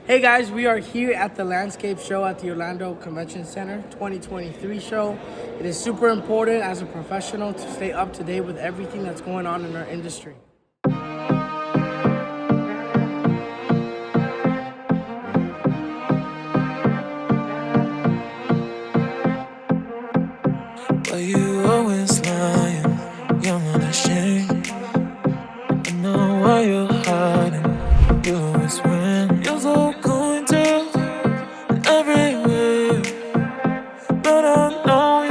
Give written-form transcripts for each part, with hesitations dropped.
Hey guys, we are here at the Landscape Show at the Orlando Convention Center 2023 show. It is super important as a professional to stay up to date with everything that's going on in our industry. Why you always lying? You're not ashamed. I know why you're hiding. You always win. You're so going to everywhere, but I know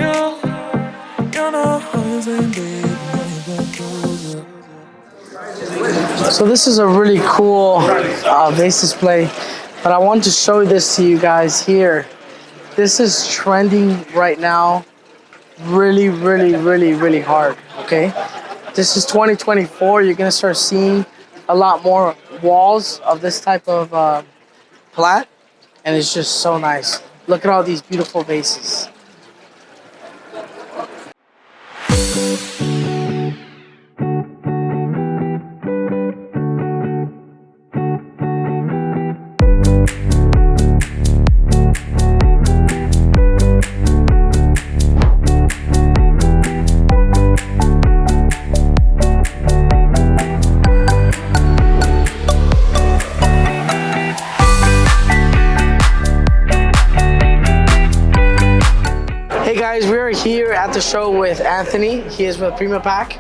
you're not hiding, baby. Now you got closer. So this is a really cool vase display, but I want to show this to you guys here. This is trending right now really hard, okay? This is 2024. You're gonna start seeing a lot more walls of this type of plat, and it's just so nice. Look at all these beautiful vases. Hey guys, we are here at the show with Anthony. He is with Prima Pack.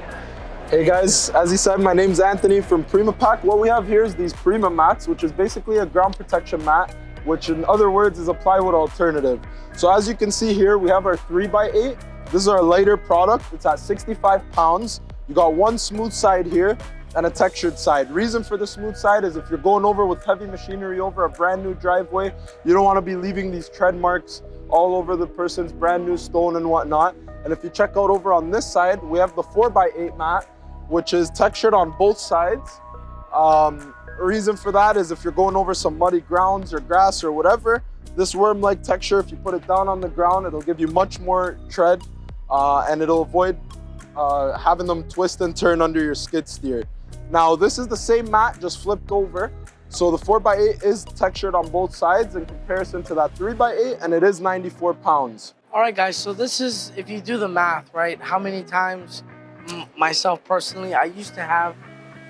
Hey guys, as he said, my name's Anthony from Prima Pack. What we have here is these Prima mats, which is basically a ground protection mat, which in other words is a plywood alternative. So as you can see here, we have our 3x8. This is our lighter product. It's at 65 pounds. You got one smooth side here and a textured side. Reason for the smooth side is if you're going over with heavy machinery over a brand new driveway, you don't want to be leaving these tread marks all over the person's brand new stone and whatnot. And if you check out over on this side, we have the 4x8 mat, which is textured on both sides. Reason for that is if you're going over some muddy grounds or grass or whatever, this worm-like texture, if you put it down on the ground, it'll give you much more tread and it'll avoid having them twist and turn under your skid steer. Now, this is the same mat, just flipped over. So the 4x8 is textured on both sides in comparison to that 3x8, and it is 94 pounds. All right, guys, so this is, if you do the math, right, how many times, myself personally, I used to have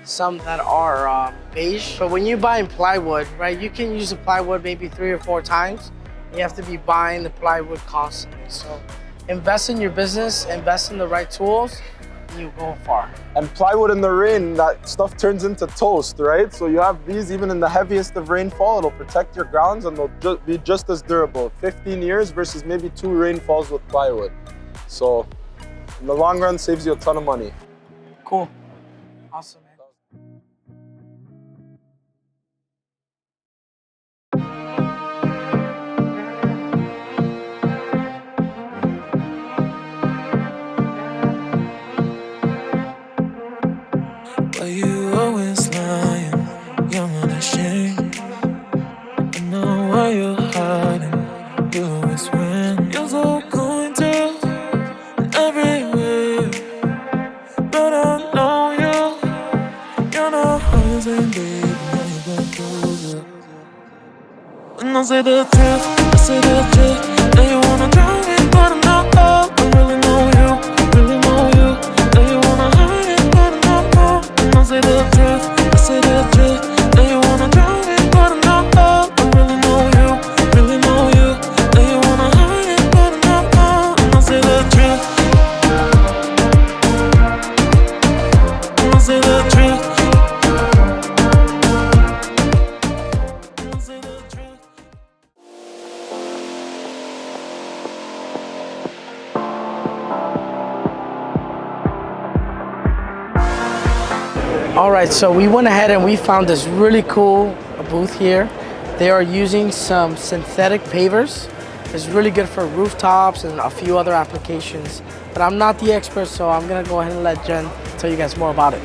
some that are beige. But when you're buying plywood, right, you can use the plywood maybe 3 or 4 times. You have to be buying the plywood constantly. So invest in your business, invest in the right tools, and you go far. And plywood in the rain, that stuff turns into toast, right? So you have these even in the heaviest of rainfall, it'll protect your grounds and they'll be just as durable. 15 years versus maybe 2 rainfalls with plywood. So in the long run, saves you a ton of money. Cool. Awesome, man. Why you always lying? You're not ashamed. I know why you're hiding. You always win. You're so going to everywhere, but I know you're not hiding, baby. Now you got closer. When I say the truth, I say the truth. Now you wanna drown me, but I know I really know you, really know you. Now you wanna hide it, but I know. When I say the truth, I say the truth. Now you wanna drown me, but I know I really know you, really know you. Now you wanna hide it, but I know. When I say the truth, when I say the truth, when I say the truth. All right, so we went ahead and we found this really cool booth here. They are using some synthetic pavers. It's really good for rooftops and a few other applications. But I'm not the expert, so I'm gonna go ahead and let Jen tell you guys more about it.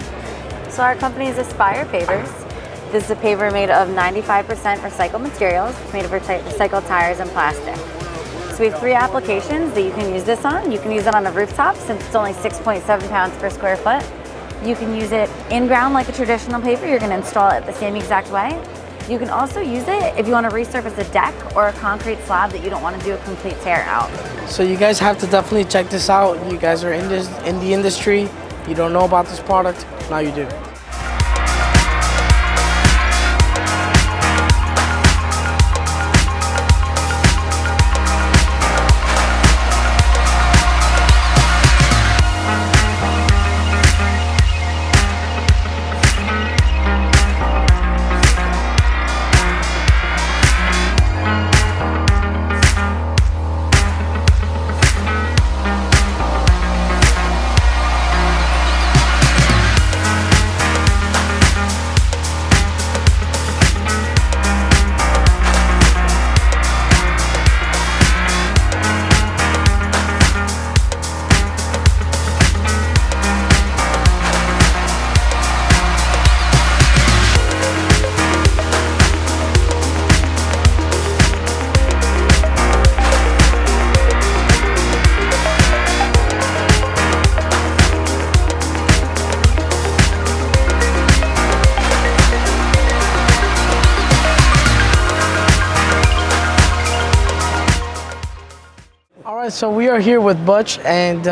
So our company is Aspire Pavers. This is a paver made of 95% recycled materials. It's made of recycled tires and plastic. So we have 3 applications that you can use this on. You can use it on a rooftop since it's only 6.7 pounds per square foot. You can use it in ground like a traditional paver. You're going to install it the same exact way. You can also use it if you want to resurface a deck or a concrete slab that you don't want to do a complete tear out. So you guys have to definitely check this out. You guys are in the industry. You don't know about this product. Now you do. All right, so we are here with Butch, and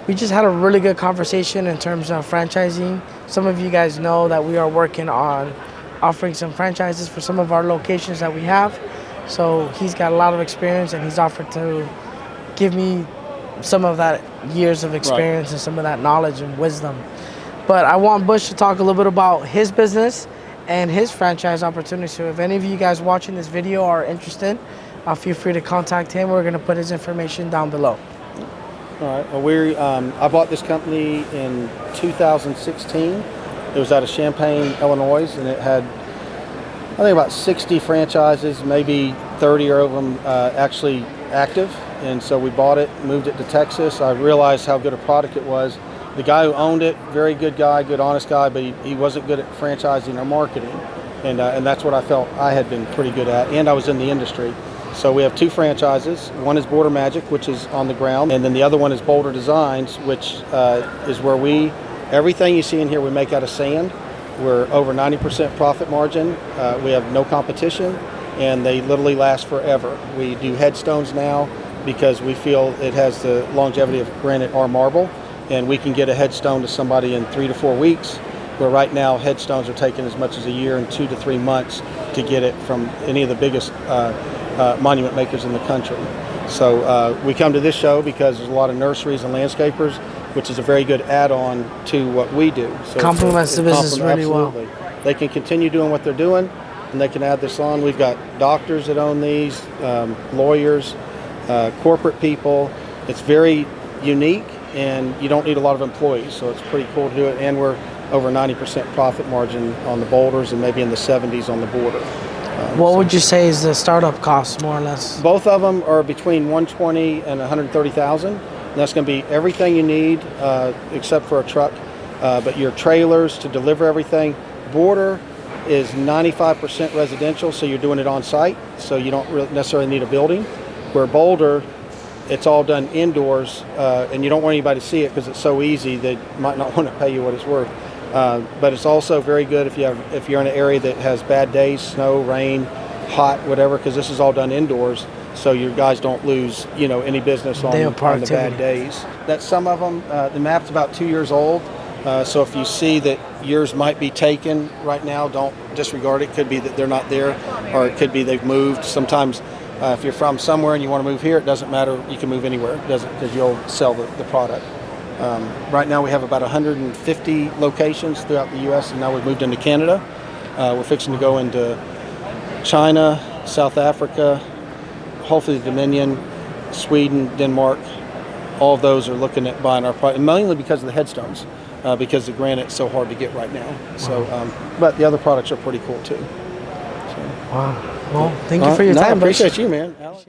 we just had a really good conversation in terms of franchising. Some of you guys know that we are working on offering some franchises for some of our locations that we have. So he's got a lot of experience, and he's offered to give me some of that years of experience and some of that knowledge and wisdom. But I want Butch to talk a little bit about his business and his franchise opportunity. So if any of you guys watching this video are interested, feel free to contact him. We're going to put his information down below. All right. Well, I bought this company in 2016. It was out of Champaign, Illinois, and it had, I think, about 60 franchises, maybe 30 of them actually active. And so we bought it, moved it to Texas. I realized how good a product it was. The guy who owned it, very good guy, good honest guy, but he wasn't good at franchising or marketing. And that's what I felt I had been pretty good at, and I was in the industry. So we have two franchises. One is Border Magic, which is on the ground, and then the other one is Boulder Designs, which is where everything you see in here we make out of sand. We're over 90% profit margin. We have no competition, and they literally last forever. We do headstones now because we feel it has the longevity of granite or marble, and we can get a headstone to somebody in 3 to 4 weeks, where right now headstones are taking as much as a year and 2 to 3 months to get it from any of the biggest monument makers in the country. So we come to this show because there's a lot of nurseries and landscapers, which is a very good add-on to what we do. So complements the business really well. They can continue doing what they're doing, and they can add this on. We've got doctors that own these, lawyers, corporate people. It's very unique, and you don't need a lot of employees, so it's pretty cool to do it. And we're over 90% profit margin on the boulders and maybe in the 70s on the border. What would you say is the startup cost, more or less? Both of them are between $120,000 and $130,000. That's going to be everything you need except for a truck, but your trailers to deliver everything. Border is 95% residential, so you're doing it on site, so you don't necessarily need a building. Where Boulder, it's all done indoors, and you don't want anybody to see it because it's so easy they might not want to pay you what it's worth. But it's also very good if you're in an area that has bad days, snow, rain, hot, whatever, because this is all done indoors, so your guys don't lose any business on the bad days. That some of them, the map's about 2 years old, so if you see that yours might be taken right now, don't disregard it. It could be that they're not there, or it could be they've moved. Sometimes if you're from somewhere and you want to move here, it doesn't matter. You can move anywhere, because you'll sell the product. Right now we have about 150 locations throughout the U.S., and now we've moved into Canada. We're fixing to go into China, South Africa, hopefully the Dominion, Sweden, Denmark. All of those are looking at buying our product, mainly because of the headstones, because the granite's so hard to get right now. So, but the other products are pretty cool too. So. Wow. Well, thank you for your time. I appreciate you, man. Alex.